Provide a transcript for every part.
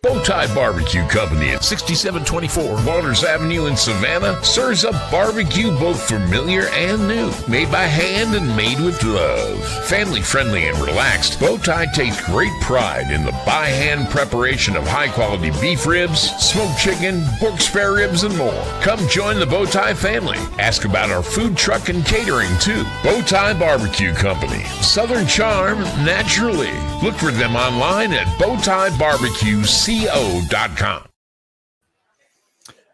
BowTie Barbecue Company at 6724 Waters Avenue in Savannah serves up barbecue both familiar and new, made by hand and made with love. Family friendly and relaxed, BowTie takes great pride in the by hand preparation of high quality beef ribs, smoked chicken, pork spare ribs, and more. Come join the BowTie family. Ask about our food truck and catering too. BowTie Barbecue Company, Southern charm naturally. Look for them online at BowTieBarbecueCO.com.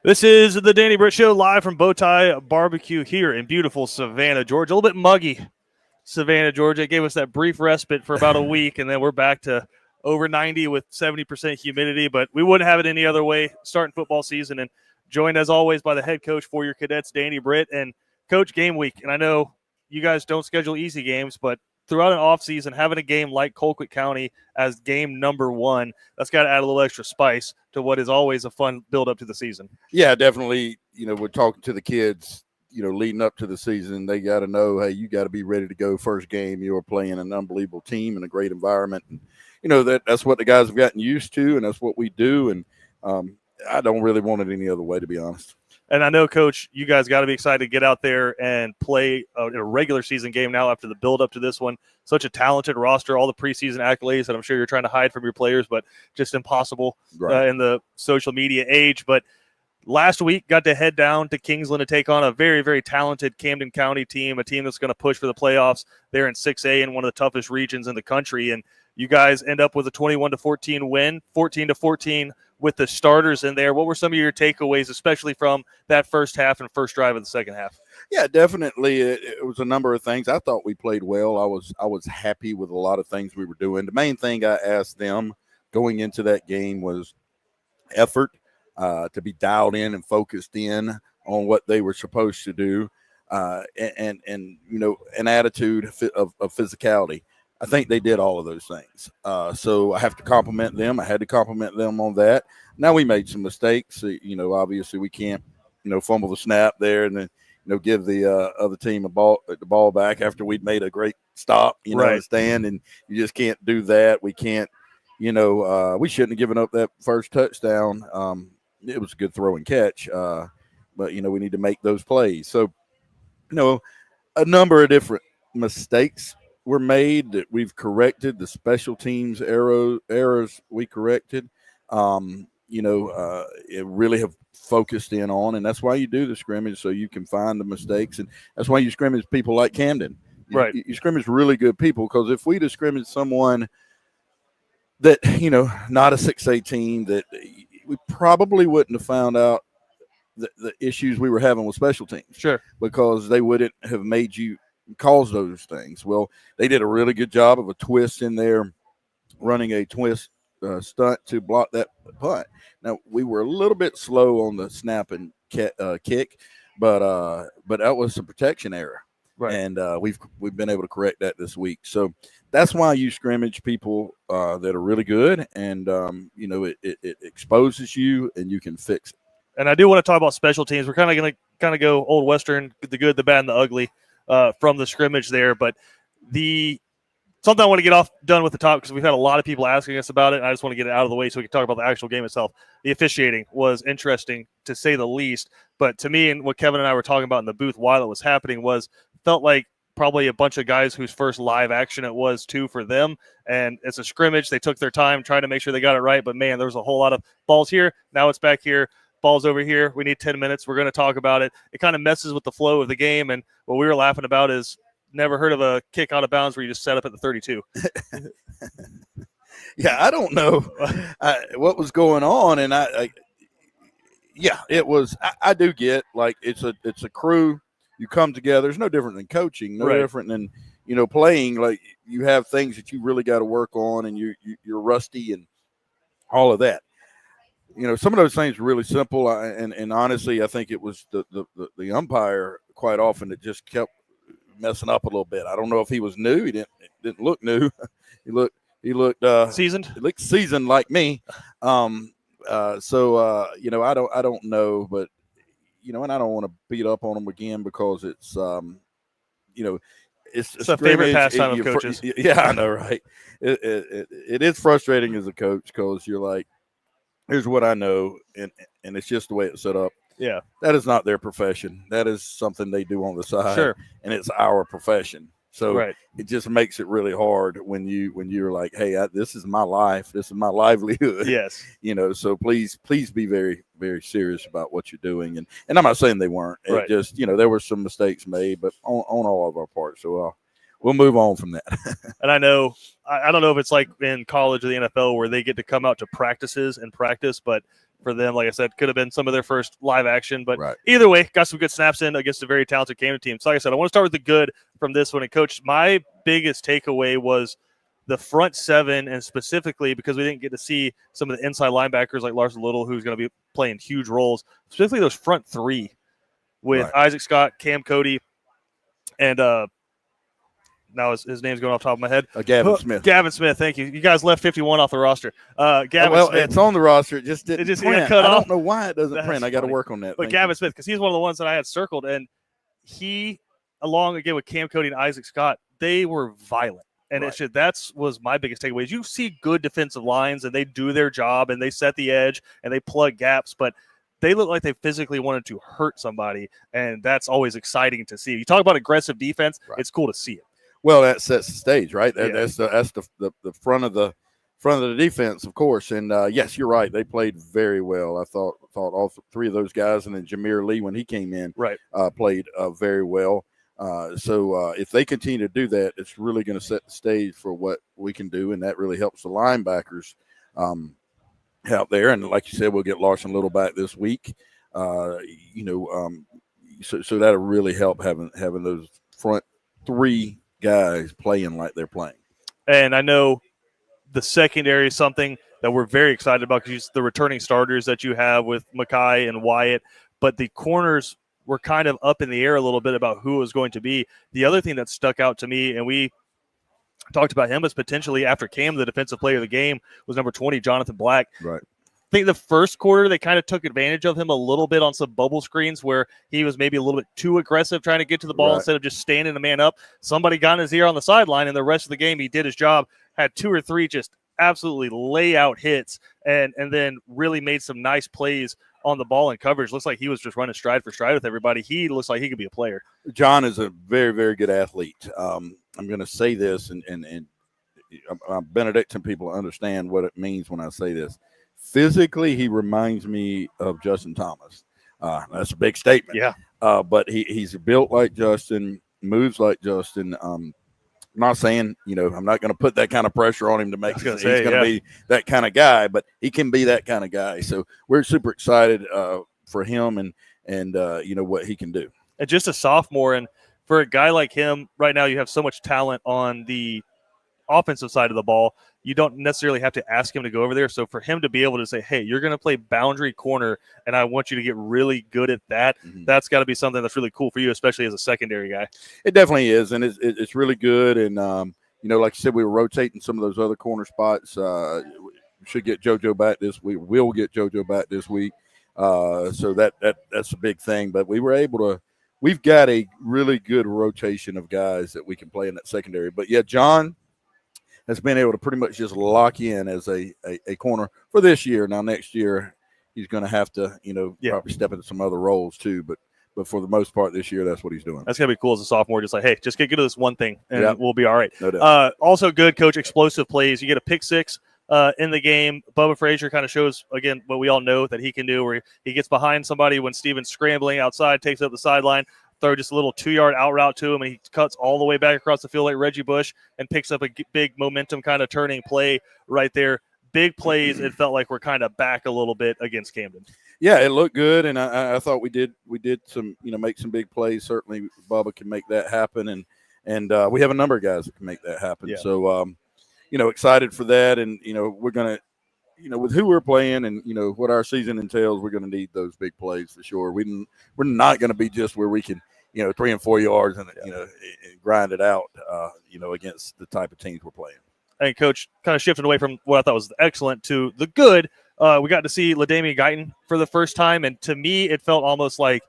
This is the Danny Britt Show live from BowTie Barbecue here in beautiful Savannah, Georgia. A little bit muggy Savannah, Georgia. It gave us that brief respite for about a week, and then we're back to over 90 with 70% humidity, but we wouldn't have it any other way starting football season. And joined, as always, by the head coach for your cadets, Danny Britt. And, Coach, game week. And I know you guys don't schedule easy games, but throughout an offseason, having a game like Colquitt County as game number one, that's got to add a little extra spice to what is always a fun build-up to the season. Yeah, definitely. We're talking to the kids, leading up to the season. They got to know, hey, you got to be ready to go first game. You're playing an unbelievable team in a great environment. And, that's what the guys have gotten used to, and that's what we do. And I don't really want it any other way, to be honest. And I know, Coach, you guys got to be excited to get out there and play a regular season game now after the build-up to this one. Such a talented roster, all the preseason accolades that I'm sure you're trying to hide from your players, but just impossible in the social media age. But last week, got to head down to Kingsland to take on a very, very talented Camden County team, a team that's going to push for the playoffs. They're in 6A in one of the toughest regions in the country. And you guys end up with a 21-14 win, 14-14 with the starters in there. What were some of your takeaways, especially from that first half and first drive of the second half? Yeah, definitely. It was a number of things. I thought we played well. I was happy with a lot of things we were doing. The main thing I asked them going into that game was effort, to be dialed in and focused in on what they were supposed to do, and an attitude of physicality. I think they did all of those things. So I have to compliment them. I had to compliment them on that. Now, we made some mistakes. Obviously we can't, fumble the snap there and then, give the other team the ball back after we'd made a great stop, stand, and you just can't do that. We can't, we shouldn't have given up that first touchdown. It was a good throw and catch, but, we need to make those plays. So, a number of different mistakes were made that we've corrected. The special teams errors we corrected, it really have focused in on, and that's why you do the scrimmage, so you can find the mistakes, and that's why you scrimmage people like Camden. Right. You scrimmage really good people, because if we'd have scrimmaged someone that, not a 6A team, that we probably wouldn't have found out the issues we were having with special teams. Sure. Because they wouldn't have made you cause those things. Well, they did a really good job of a twist in there, running a twist stunt to block that punt. Now, we were a little bit slow on the snap and kick, but that was a protection error. Right. And we've been able to correct that this week. So that's why you scrimmage people that are really good, and it exposes you, and you can fix it. And I do want to talk about special teams. We're kind of going to go old Western, the good, the bad, and the ugly from the scrimmage there. But something I want to get done with the top, because we've had a lot of people asking us about it, and I just want to get it out of the way so we can talk about the actual game itself. The officiating was interesting, to say the least. But to me, and what Kevin and I were talking about in the booth while it was happening, felt like probably a bunch of guys whose first live action it was too for them. And it's a scrimmage. They took their time trying to make sure they got it right. But, man, there was a whole lot of balls here. Now it's back here. Ball's over here. We need 10 minutes. We're going to talk about it. It kind of messes with the flow of the game. And what we were laughing about is never heard of a kick out of bounds where you just set up at the 32. Yeah, I don't know what was going on. And it was, I do get, like, it's a crew. You come together. It's no different than coaching, different than, playing. Like, you have things that you really got to work on, and you're rusty and all of that. Some of those things are really simple, and honestly, I think it was the umpire quite often that just kept messing up a little bit. I don't know if he was new. He didn't look new. He looked seasoned. He looked seasoned like me. I don't know, but and I don't want to beat up on him again, because it's it's a favorite pastime of coaches. Yeah, I know, right? It is frustrating as a coach, because you're like, here's what I know, and it's just the way it's set up. Yeah. That is not their profession. That is something they do on the side. Sure. And it's our profession. So Right. it just makes it really hard when you're like, hey, this is my life. This is my livelihood. Yes. So please be very, very serious about what you're doing. And I'm not saying they weren't. It Right. just, there were some mistakes made, but on all of our parts. So we'll move on from that. And I know, I don't know if it's like in college or the NFL where they get to come out to practices and practice, but for them, like I said, could have been some of their first live action. But Right. Either way, got some good snaps in against a very talented Camden team. So like I said, I want to start with the good from this one. And Coach, my biggest takeaway was the front seven, and specifically because we didn't get to see some of the inside linebackers like Larson Little, who's going to be playing huge roles, specifically those front three with Right. Isaac Scott, Cam Cody, and now his name's going off the top of my head. Gavin Smith. Gavin Smith, thank you. You guys left 51 off the roster. Gavin Smith. It's on the roster. It just didn't just print. cut I off. don't know why it doesn't That's print. I got to funny. work on that. But Gavin Smith, because he's one of the ones that I had circled, and he, along again with Cam Cody and Isaac Scott, they were violent. And Right. that's was my biggest takeaway. Is you see good defensive lines, and they do their job, and they set the edge, and they plug gaps, but they look like they physically wanted to hurt somebody, and that's always exciting to see. You talk about aggressive defense, Right. It's cool to see it. Well, that sets the stage, right? Yeah. That's the front of the defense, of course. And yes, you're right. They played very well. I thought all three of those guys, and then Jameer Lee when he came in, Right. played very well. So if they continue to do that, it's really going to set the stage for what we can do, and that really helps the linebackers out there. And like you said, we'll get Larson Little back this week. So that'll really help having those front three guys playing like they're playing. And I know the secondary is something that we're very excited about because the returning starters that you have with Mackay and Wyatt, but the corners were kind of up in the air a little bit about who it was going to be. The other thing that stuck out to me, and we talked about him as potentially after Cam, the defensive player of the game, was number 20, Jonathan Black. Right. I think the first quarter they kind of took advantage of him a little bit on some bubble screens where he was maybe a little bit too aggressive trying to get to the ball Right. instead of just standing a man up. Somebody got in his ear on the sideline, and the rest of the game he did his job, had 2 or 3 just absolutely layout hits, and then really made some nice plays on the ball and coverage. Looks like he was just running stride for stride with everybody. He looks like he could be a player. John is a very, very good athlete. I'm going to say this, and Benedictine people understand what it means when I say this. Physically, he reminds me of Justin Thomas. That's a big statement. Yeah. But he's built like Justin, moves like Justin. I'm not saying, I'm not going to put that kind of pressure on him to make he's going to be that kind of guy, but he can be that kind of guy. So we're super excited for him and what he can do. And just a sophomore, and for a guy like him, right now you have so much talent on the offensive side of the ball. You don't necessarily have to ask him to go over there. So for him to be able to say, hey, you're going to play boundary corner, and I want you to get really good at that, that's got to be something that's really cool for you, especially as a secondary guy. It definitely is, and it's really good. And, like you said, we were rotating some of those other corner spots. We should get JoJo back this week. We'll get JoJo back this week. So that's a big thing. But we were able to – we've got a really good rotation of guys that we can play in that secondary. But, yeah, John – has been able to pretty much just lock in as a corner for this year. Now, next year, he's going to have to, probably step into some other roles too. But for the most part this year, that's what he's doing. That's going to be cool as a sophomore. Just like, hey, just get good at this one thing, and we'll be all right. No doubt. Also good, Coach, explosive plays. You get a pick six in the game. Bubba Frazier kind of shows, again, what we all know that he can do, where he gets behind somebody when Steven's scrambling outside, takes up the sideline, throw just a little 2-yard out route to him, and he cuts all the way back across the field like Reggie Bush and picks up a big momentum kind of turning play right there. Big plays. It felt like we're kind of back a little bit against Camden. Yeah, it looked good, and I thought we did some, make some big plays. Certainly Bubba can make that happen, and we have a number of guys that can make that happen. Yeah. So, excited for that, and, we're going to, with who we're playing and, what our season entails, we're going to need those big plays for sure. We're not going to be just where we can, 3 and 4 yards and, grind it out, against the type of teams we're playing. And Coach, kind of shifting away from what I thought was excellent to the good, we got to see LaDamian Guyton for the first time. And to me, it felt almost like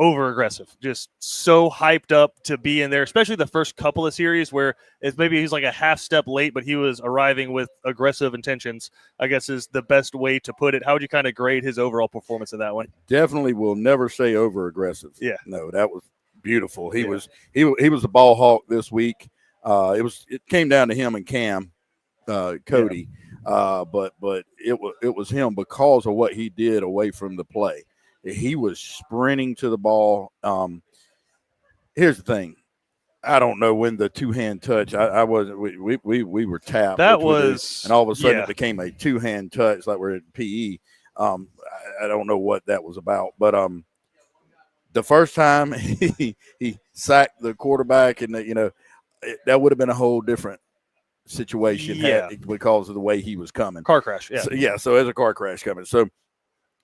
over aggressive, just so hyped up to be in there, especially the first couple of series where it's maybe he's like a half step late, but he was arriving with aggressive intentions, I guess is the best way to put it. How would you kind of grade his overall performance in that one? Definitely will never say over aggressive. Yeah. No, that was beautiful. He was the ball hawk this week. It came down to him and Cam, Cody. But it was him because of what he did away from the play. He was sprinting to the ball. Here's the thing. I don't know when the two-hand touch. I wasn't. We were tapped. That was, and all of a sudden it became a two-hand touch like we're at PE. I don't know what that was about, but the first time he sacked the quarterback, and that would have been a whole different situation because of the way he was coming. Car crash. So there's a car crash coming. So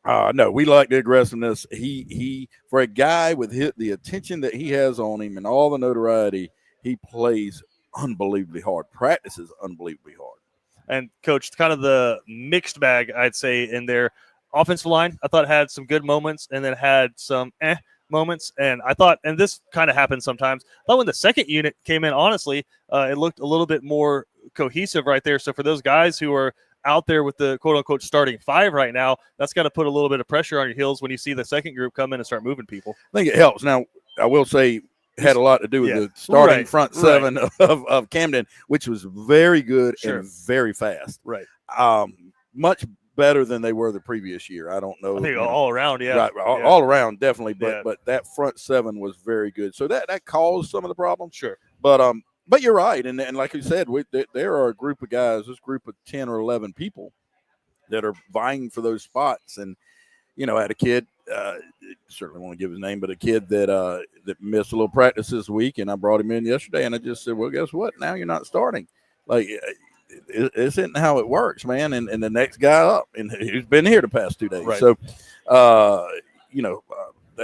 no, we like the aggressiveness. He for a guy with the attention that he has on him and all the notoriety, he plays unbelievably hard, practices unbelievably hard. And Coach, kind of the mixed bag, I'd say, in their offensive line, I thought had some good moments and then had some moments. And I thought, and this kind of happens sometimes, I thought when the second unit came in, honestly, it looked a little bit more cohesive right there. So for those guys who are out there with the quote-unquote starting five right now, that's got to put a little bit of pressure on your heels when you see the second group come in and start moving people. I think it helps. Now, I will say had a lot to do with the starting front seven of Camden, which was very good and very fast. Right. Much better than they were the previous year. I don't know. I think all around, all around, definitely. But that front seven was very good. So that caused some of the problems. Sure. But you're right, and like you said, there are a group of guys, this group of 10 or 11 people that are vying for those spots. And I had a kid, certainly won't give his name, but a kid that missed a little practice this week, and I brought him in yesterday, and I just said, well, guess what? Now you're not starting. Like, it isn't how it works, man. And the next guy up, and he's been here the past 2 days. Right. So,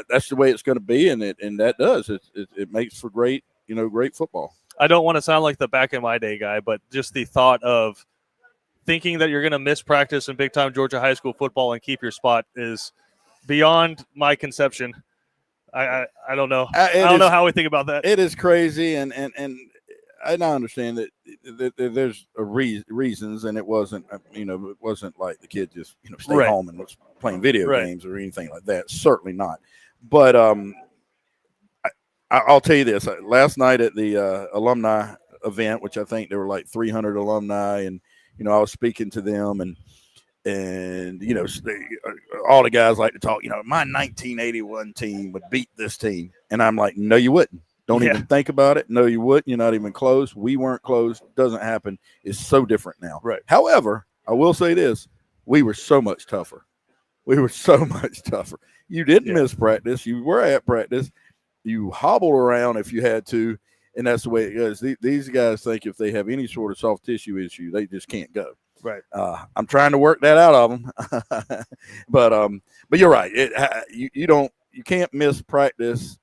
that's the way it's going to be, and that does. It makes for great football. I don't want to sound like the back in my day guy, but just the thought of thinking that you're going to miss practice in big time Georgia high school football and keep your spot is beyond my conception. I don't know. I don't know how we think about that. It is crazy, and I understand that there's reasons, and it wasn't like the kid just stayed home and was playing video games or anything like that. Certainly not. But I'll tell you this. Last night at the alumni event, which I think there were like 300 alumni, and I was speaking to them, and all the guys like to talk. My 1981 team would beat this team, and I'm like, no, you wouldn't. Don't even think about it. No, you wouldn't. You're not even close. We weren't close. Doesn't happen. It's so different now. Right. However, I will say this: we were so much tougher. You didn't miss practice. You were at practice. You hobbled around if you had to, and that's the way it goes. These guys think if they have any sort of soft tissue issue, they just can't go. Right. I'm trying to work that out of them, but you're right. You can't miss practice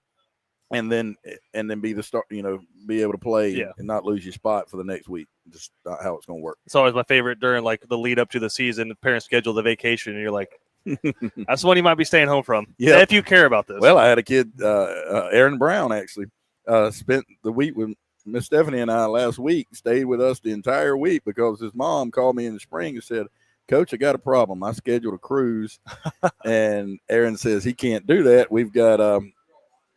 and then be the start. Be able to play and not lose your spot for the next week. Just not how it's going to work. It's always my favorite during like the lead up to the season. The parents schedule the vacation, and you're like, that's the one you might be staying home from. Yeah, if you care about this. Well, I had a kid, Aaron Brown, actually spent the week with Miss Stephanie and I last week. Stayed with us the entire week because his mom called me in the spring and said, "Coach, I got a problem. I scheduled a cruise," and Aaron says he can't do that. We've got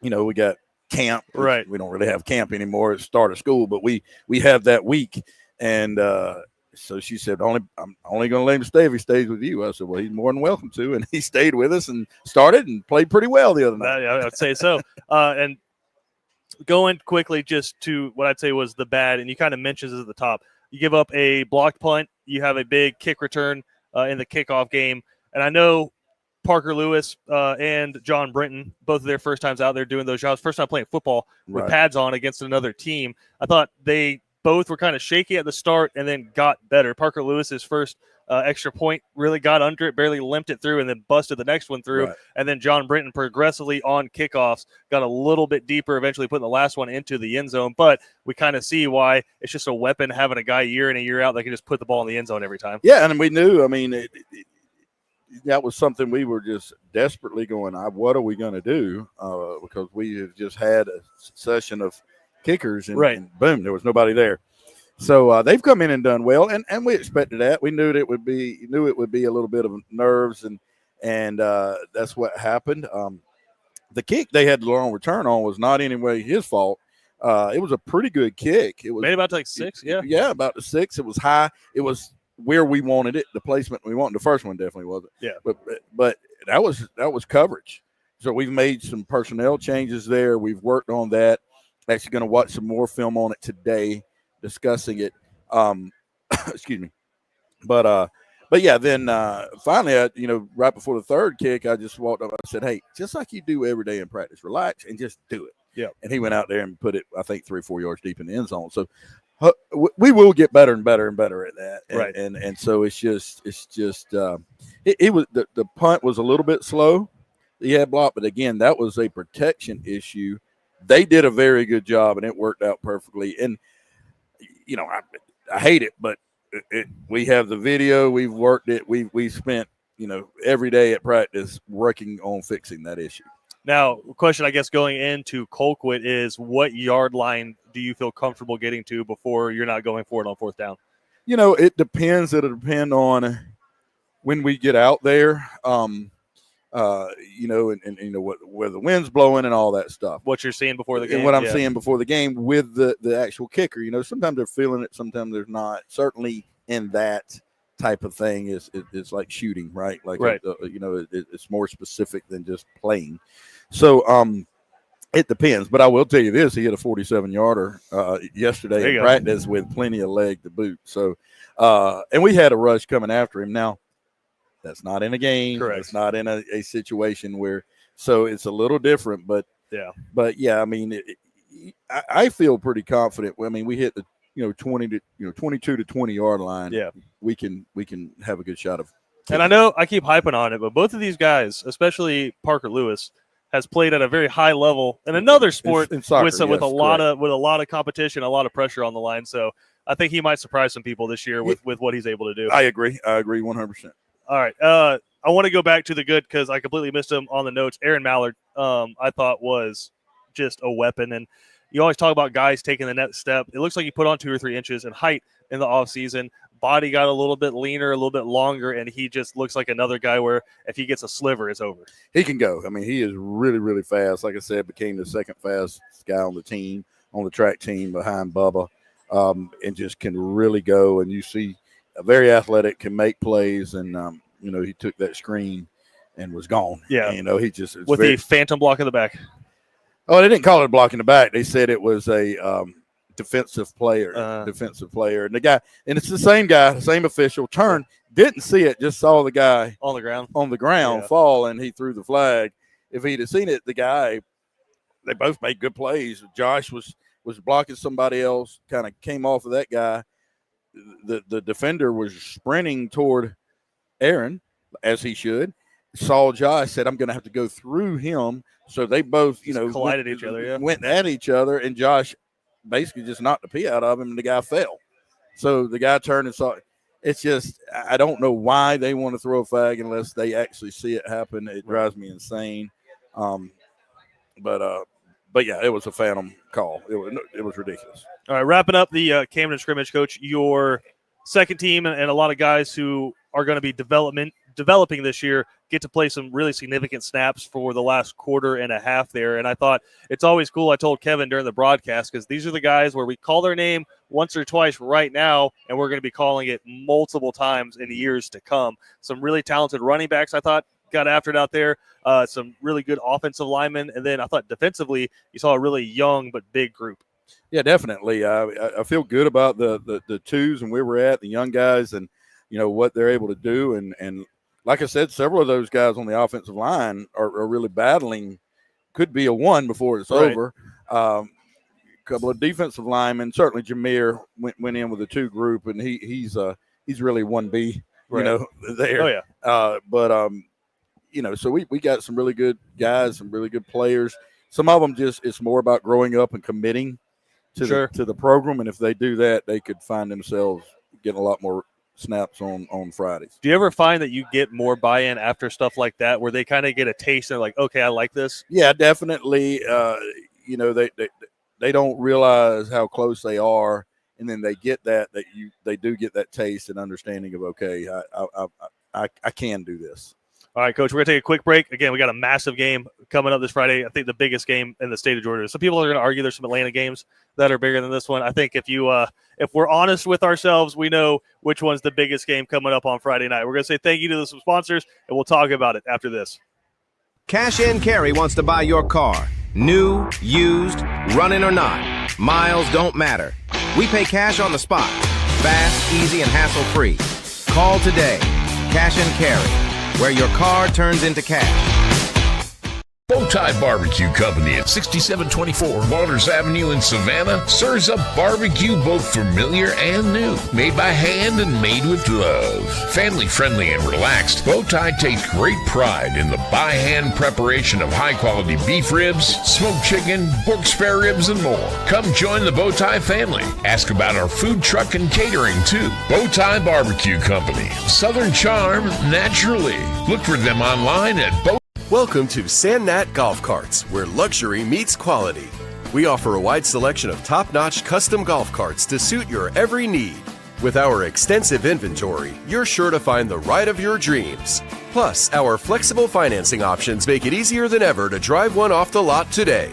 we got camp. Right. We don't really have camp anymore. It's start of school, but we have that week, and so she said, I'm only going to let him stay if he stays with you. I said, well, he's more than welcome to. And he stayed with us and started and played pretty well the other night. I'd say so. And going quickly just to what I'd say was the bad, and you kind of mentioned this at the top. You give up a blocked punt. You have a big kick return in the kickoff game. And I know Parker Lewis and John Brinton, both of their first times out there doing those jobs, first time playing football with pads on against another team. I thought they both were kind of shaky at the start and then got better. Parker Lewis's first extra point really got under it, barely limped it through, and then busted the next one through. Right. And then John Brinton progressively on kickoffs got a little bit deeper, eventually putting the last one into the end zone. But we kind of see why it's just a weapon having a guy year in and year out that can just put the ball in the end zone every time. Yeah, and we knew, that was something we were just desperately going, what are we going to do? Because we have just had a succession of kickers, and boom, there was nobody there. So they've come in and done well, and we expected that. We knew it would be a little bit of nerves, and that's what happened. The kick they had the long return on was not anyway his fault. It was a pretty good kick. It was made about like 6, yeah, about the 6. It was high. It was where we wanted it, the placement we wanted. The first one definitely wasn't. Yeah, but that was coverage. So we've made some personnel changes there. We've worked on that. Actually, going to watch some more film on it today, discussing it. Excuse me, but yeah. Then finally, right before the third kick, I just walked up. I said, "Hey, just like you do every day in practice, relax and just do it." Yeah. And he went out there and put it, I think, 3 or 4 yards deep in the end zone. So we will get better and better and better at that. And, right. And so it's just it was the punt was a little bit slow. He had blocked, but again, that was a protection issue. They did a very good job, and it worked out perfectly. And I hate it, but we have the video. We've worked it. We spent every day at practice working on fixing that issue. Now, question I guess going into Colquitt is, what yard line do you feel comfortable getting to before you're not going for it on 4th down? It depends. It'll depend on when we get out there. Where the wind's blowing and all that stuff. What you're seeing before the game. And what I'm seeing before the game with the actual kicker. Sometimes they're feeling it, sometimes they're not. Certainly in that type of thing it's like shooting, right? Like, right. It's more specific than just playing. So it depends. But I will tell you this: he hit a 47-yarder yesterday in practice with plenty of leg to boot. So, and we had a rush coming after him. Now, that's not in a game. Correct. It's not in a situation where, so it's a little different. But yeah, I mean, I feel pretty confident. I mean, we hit the 22 to 20 yard line. Yeah, we can have a good shot of. And I know I keep hyping on it, but both of these guys, especially Parker Lewis, has played at a very high level in another sport in soccer, with a lot of competition, a lot of pressure on the line. So I think he might surprise some people this year with what he's able to do. I agree 100%. All right. I want to go back to the good because I completely missed him on the notes. Aaron Mallard, I thought was just a weapon. And you always talk about guys taking the next step. It looks like he put on 2 or 3 inches in height in the offseason. Body got a little bit leaner, a little bit longer, and he just looks like another guy where if he gets a sliver, it's over. He can go. I mean, he is really, really fast. Like I said, became the second fastest guy on the team, on the track team behind Bubba, and just can really go. And you see, very athletic, can make plays, and he took that screen and was gone. Yeah. He just – the phantom block in the back. Oh, they didn't call it a block in the back. They said it was a defensive player. And the guy – and it's the same guy, the same official, turned, didn't see it, just saw the guy on the ground fall, and he threw the flag. If he'd have seen it, the guy – they both made good plays. Josh was blocking somebody else, kind of came off of that guy. The defender was sprinting toward Aaron, as he should. Saw Josh, said, I'm going to have to go through him. So they both, collided each other, yeah. Went at each other, and Josh basically just knocked the pee out of him, and the guy fell. So the guy turned and saw it. It's just, I don't know why they want to throw a flag unless they actually see it happen. It drives me insane. But yeah, it was a phantom call. It was ridiculous. All right, wrapping up the Camden scrimmage, Coach, your second team and a lot of guys who are going to be developing this year get to play some really significant snaps for the last quarter and a half there. And I thought it's always cool. I told Kevin during the broadcast, because these are the guys where we call their name once or twice right now, and we're going to be calling it multiple times in years to come. Some really talented running backs, I thought, got after it out there. Some really good offensive linemen. And then I thought defensively, you saw a really young but big group. Yeah, definitely. I feel good about the twos and where we're at, the young guys, and what they're able to do. And like I said, several of those guys on the offensive line are really battling. Could be a one before it's over. A couple of defensive linemen, certainly Jameer went in with a 2 group, and he's really 1B, there. Oh yeah. But so we got some really good guys, some really good players. Some of them it's more about growing up and committing to the program, and if they do that, they could find themselves getting a lot more snaps on Fridays. Do you ever find that you get more buy-in after stuff like that, where they kind of get a taste and they're like, okay, I like this? Yeah, definitely. They don't realize how close they are, and then they get they do get that taste and understanding of, okay, I can do this. All right, Coach, we're going to take a quick break. Again, we got a massive game coming up this Friday. I think the biggest game in the state of Georgia. Some people are going to argue there's some Atlanta games that are bigger than this one. I think if we're honest with ourselves, we know which one's the biggest game coming up on Friday night. We're going to say thank you to some sponsors, and we'll talk about it after this. Cash and Carry wants to buy your car. New, used, running or not. Miles don't matter. We pay cash on the spot. Fast, easy, and hassle-free. Call today. Cash and Carry, where your car turns into cash. BowTie Barbecue Company at 6724 Waters Avenue in Savannah serves up barbecue both familiar and new, made by hand and made with love. Family friendly and relaxed, BowTie takes great pride in the by hand preparation of high quality beef ribs, smoked chicken, pork spare ribs, and more. Come join the BowTie family. Ask about our food truck and catering too. BowTie Barbecue Company, Southern charm naturally. Look for them online at Welcome to Sand Nat Golf Carts, where luxury meets quality. We offer a wide selection of top-notch custom golf carts to suit your every need. With our extensive inventory, you're sure to find the ride of your dreams. Plus, our flexible financing options make it easier than ever to drive one off the lot today.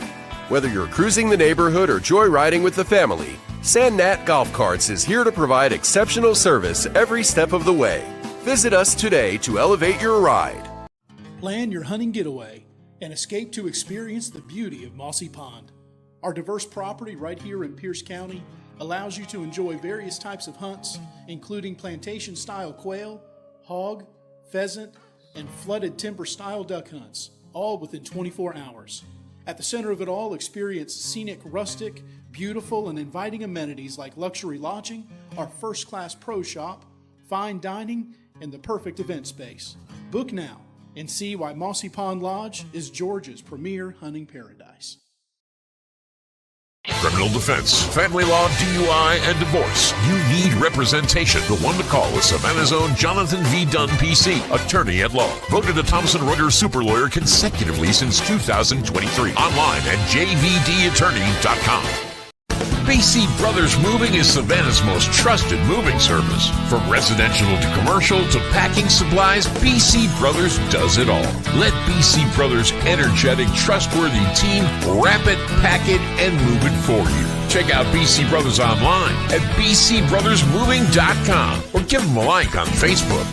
Whether you're cruising the neighborhood or joyriding with the family, Sand Nat Golf Carts is here to provide exceptional service every step of the way. Visit us today to elevate your ride. Plan your hunting getaway and escape to experience the beauty of Mossy Pond. Our diverse property right here in Pierce County allows you to enjoy various types of hunts, including plantation-style quail, hog, pheasant, and flooded timber-style duck hunts, all within 24 hours. At the center of it all, experience scenic, rustic, beautiful, and inviting amenities like luxury lodging, our first-class pro shop, fine dining, and the perfect event space. Book now and see why Mossy Pond Lodge is Georgia's premier hunting paradise. criminal defense, family law, DUI, and divorce. You need representation. The one to call is Savannah's own Jonathan V. Dunn, PC, attorney at law. Voted a Thomson Reuters super lawyer consecutively since 2023. Online at jvdattorney.com. BC Brothers Moving is Savannah's most trusted moving service. From residential to commercial to packing supplies, BC Brothers does it all. Let BC Brothers' energetic, trustworthy team wrap it, pack it, and move it for you. Check out BC Brothers online at bcbrothersmoving.com or give them a like on Facebook.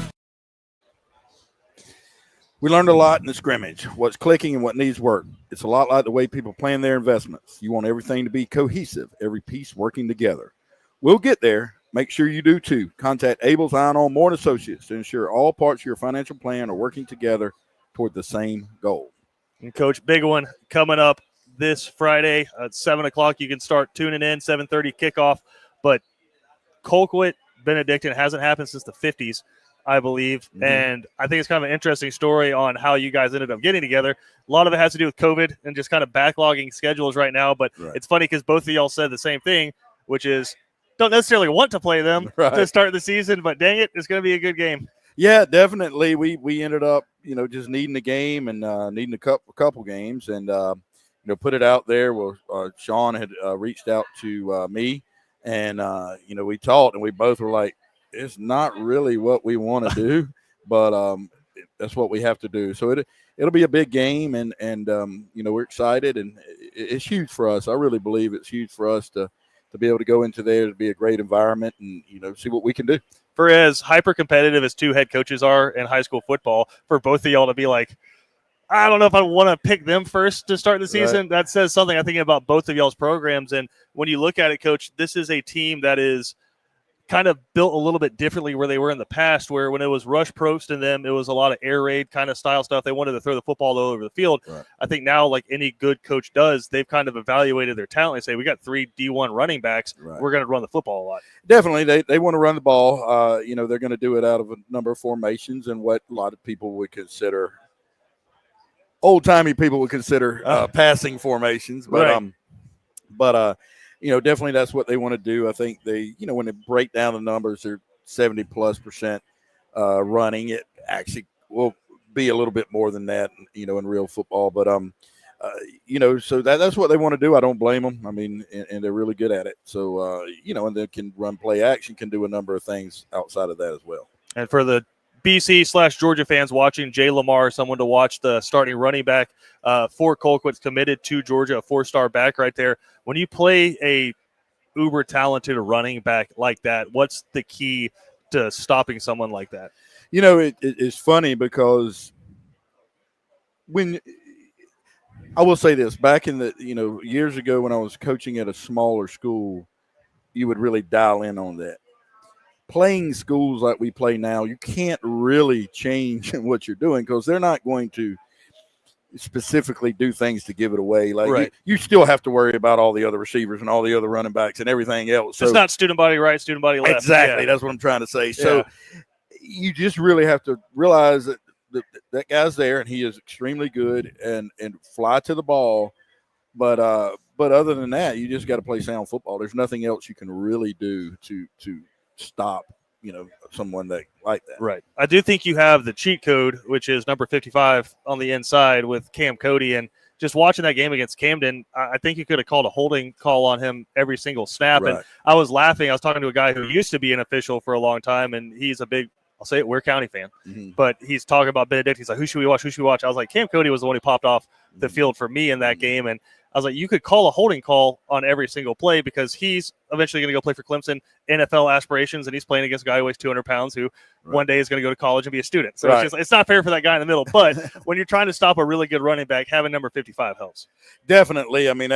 We learned a lot in the scrimmage, what's clicking and what needs work. It's a lot like the way people plan their investments. You want everything to be cohesive, every piece working together. We'll get there. Make sure you do too. Contact Abel's Iron On More Associates to ensure all parts of your financial plan are working together toward the same goal. And Coach, big one coming up this Friday at 7 o'clock. You can start tuning in, 7:30 kickoff. But Colquitt Benedictine hasn't happened since the 50s. I believe. Mm-hmm. And I think it's kind of an interesting story on how you guys ended up getting together. A lot of it has to do with COVID and just kind of backlogging schedules right now. But It's funny because both of y'all said the same thing, which is don't necessarily want to play them to start the season, but dang it, it's going to be a good game. Yeah, definitely. We ended up, just needing a game and needing a couple games and, put it out there. Well, Sean had reached out to me and, we talked and we both were like, it's not really what we want to do, but that's what we have to do. So it'll be a big game, and we're excited, and it's huge for us. I really believe it's huge for us to be able to go into there, to be a great environment, and see what we can do. For as hyper competitive as two head coaches are in high school football, for both of y'all to be like, I don't know if I want to pick them first to start the season. That says something, I think, about both of y'all's programs. And when you look at it, Coach, this is a team that is kind of built a little bit differently where they were in the past, where when it was Rush Probst and them, it was a lot of air raid kind of style stuff. They wanted to throw the football all over the field. Right. I think now, like any good coach does, they've kind of evaluated their talent and say, we got 3 D1 running backs. Right. We're going to run the football a lot. Definitely. They want to run the ball. They're going to do it out of a number of formations and what a lot of people would consider old-timey people would consider passing formations. But, definitely that's what they want to do. I think they, when they break down the numbers, 70+% running. It actually will be a little bit more than that, in real football. But so that's what they want to do. I don't blame them. I mean, and they're really good at it. So and they can run play action, can do a number of things outside of that as well. And for the BC/Georgia fans watching, Jay Lamar, someone to watch, the starting running back for Colquitt's, committed to Georgia, a 4-star back right there. When you play a uber talented running back like that, what's the key to stopping someone like that? It's funny because when I will say this, back in the years ago when I was coaching at a smaller school, you would really dial in on that. Playing schools like we play now, you can't really change what you're doing because they're not going to specifically do things to give it away. Like right. you still have to worry about all the other receivers and all the other running backs and everything else. So it's not student body right, student body left. Exactly. Yeah. That's what I'm trying to say. So you just really have to realize that that guy's there and he is extremely good and fly to the ball. But other than that, you just got to play sound football. There's nothing else you can really do to stop, someone like that. Right. I do think you have the cheat code, which is number 55 on the inside with Cam Cody. And just watching that game against Camden, I think you could have called a holding call on him every single snap. Right. And I was laughing. I was talking to a guy who used to be an official for a long time, and he's a big, I'll say it, Ware County fan. Mm-hmm. But he's talking about Benedict. He's like, who should we watch? Who should we watch? I was like, Cam Cody was the one who popped off the field for me in that game. And I was like, you could call a holding call on every single play because he's eventually going to go play for Clemson, NFL aspirations, and he's playing against a guy who weighs 200 pounds who one day is going to go to college and be a student. So it's not fair for that guy in the middle. But when you're trying to stop a really good running back, having number 55 helps. Definitely. I mean,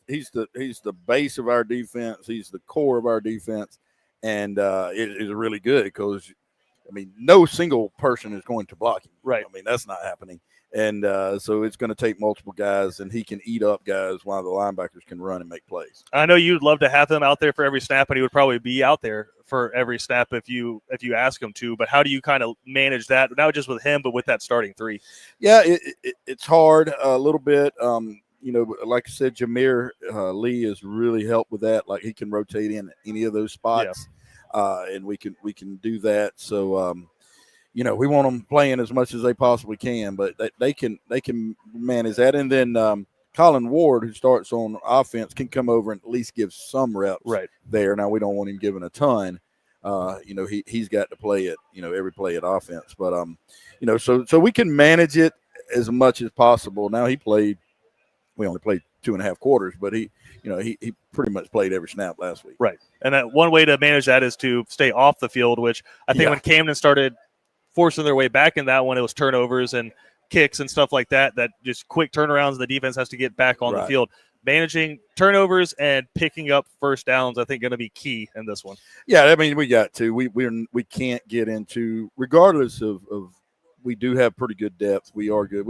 he's the base of our defense. He's the core of our defense. And it is really good because, I mean, no single person is going to block him. Right. I mean, that's not happening. And so it's going to take multiple guys, and he can eat up guys while the linebackers can run and make plays. I know you'd love to have him out there for every snap, and he would probably be out there for every snap if you ask him to. But how do you kind of manage that, not just with him, but with that starting three? Yeah, it's hard a little bit. Like I said, Jameer Lee has really helped with that. Like he can rotate in any of those spots, and we can do that. So. We want them playing as much as they possibly can, but they can manage that. And then Colin Ward, who starts on offense, can come over and at least give some reps there. Now, we don't want him giving a ton. He's got to play it, every play at offense. But, so we can manage it as much as possible. Now, we only played 2.5 quarters, but he pretty much played every snap last week. Right. And one way to manage that is to stay off the field, which I think when Camden started forcing their way back in that one, it was turnovers and kicks and stuff like that just quick turnarounds. The defense has to get back on the field. Managing turnovers and picking up first downs, I think, going to be key in this one. Yeah, I mean, we got to. We can't get into, regardless of we do have pretty good depth. We are good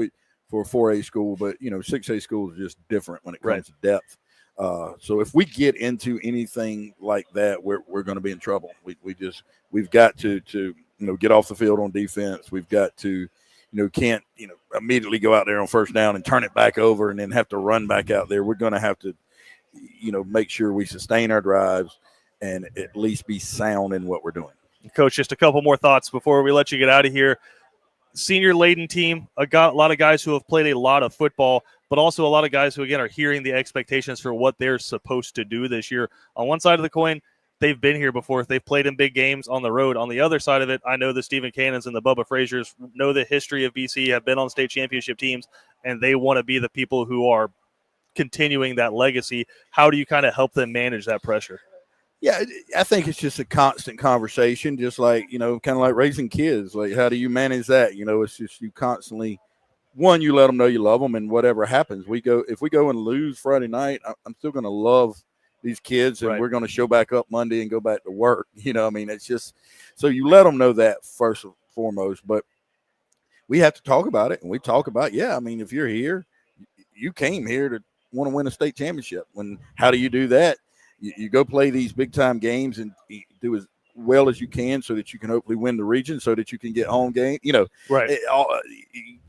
for a 4A school, but 6A school is just different when it comes to depth. So if we get into anything like that, we're going to be in trouble. We've got to get off the field on defense. We've got to, can't, immediately go out there on first down and turn it back over and then have to run back out there. We're going to have to, make sure we sustain our drives and at least be sound in what we're doing. Coach, just a couple more thoughts before we let you get out of here. Senior laden team, a lot of guys who have played a lot of football, but also a lot of guys who, again, are hearing the expectations for what they're supposed to do this year. On one side of the coin, they've been here before. They've played in big games on the road. On the other side of it, I know the Stephen Cannons and the Bubba Frazier's know the history of BC, have been on state championship teams, and they want to be the people who are continuing that legacy. How do you kind of help them manage that pressure? Yeah, I think it's just a constant conversation, just like, kind of like raising kids. Like, how do you manage that? It's just you constantly, one, you let them know you love them, and whatever happens, if we go and lose Friday night, I'm still going to love these kids, and we're going to show back up Monday and go back to work. It's just, so you let them know that first and foremost, but we have to talk about it. And we talk about, if you're here, you came here to want to win a state championship. How do you do that? You go play these big time games and do as well as you can so that you can hopefully win the region so that you can get home game.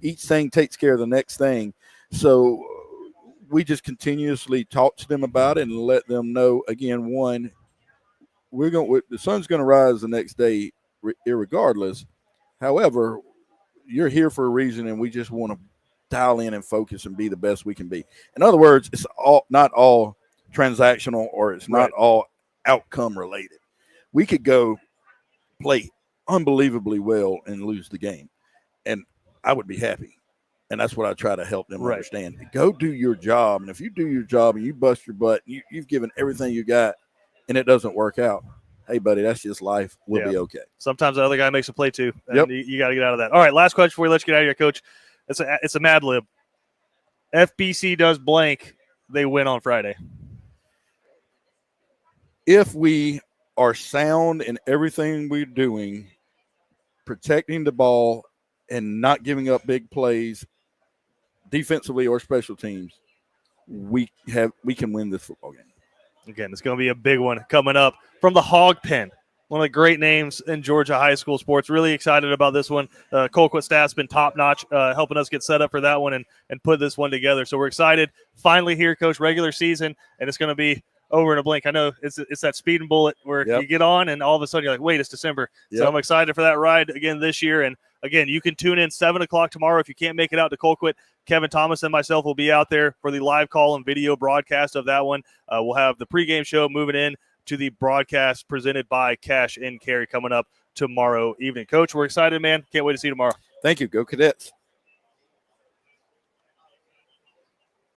Each thing takes care of the next thing. So we just continuously talk to them about it and let them know, again, one, the sun's going to rise the next day, irregardless. However, you're here for a reason, and we just want to dial in and focus and be the best we can be. In other words, it's not all transactional, or it's not all outcome related. We could go play unbelievably well and lose the game, and I would be happy. And that's what I try to help them understand. Go do your job, and if you do your job and you bust your butt, you've given everything you got, and it doesn't work out, hey, buddy, that's just life. We'll be okay. Sometimes the other guy makes a play too, and you got to get out of that. All right, last question before we let you get out of here, Coach. It's a Mad Lib. FBC does blank, they win on Friday. If we are sound in everything we're doing, protecting the ball and not giving up big plays, defensively or special teams, we can win this football game. Again, it's going to be a big one coming up from the Hog Pen. One of the great names in Georgia high school sports. Really excited about this one. Colquitt staff's been top-notch helping us get set up for that one and put this one together. So we're excited. Finally here, Coach, regular season, and it's going to be over in a blink. I know it's that speeding bullet where you get on, and all of a sudden you're like, wait, it's December. So I'm excited for that ride again this year. And, again, you can tune in 7 o'clock tomorrow if you can't make it out to Colquitt. Kevin Thomas and myself will be out there for the live call and video broadcast of that one. We'll have the pregame show moving in to the broadcast presented by Cash and Carry coming up tomorrow evening. Coach, we're excited, man. Can't wait to see you tomorrow. Thank you. Go Cadets.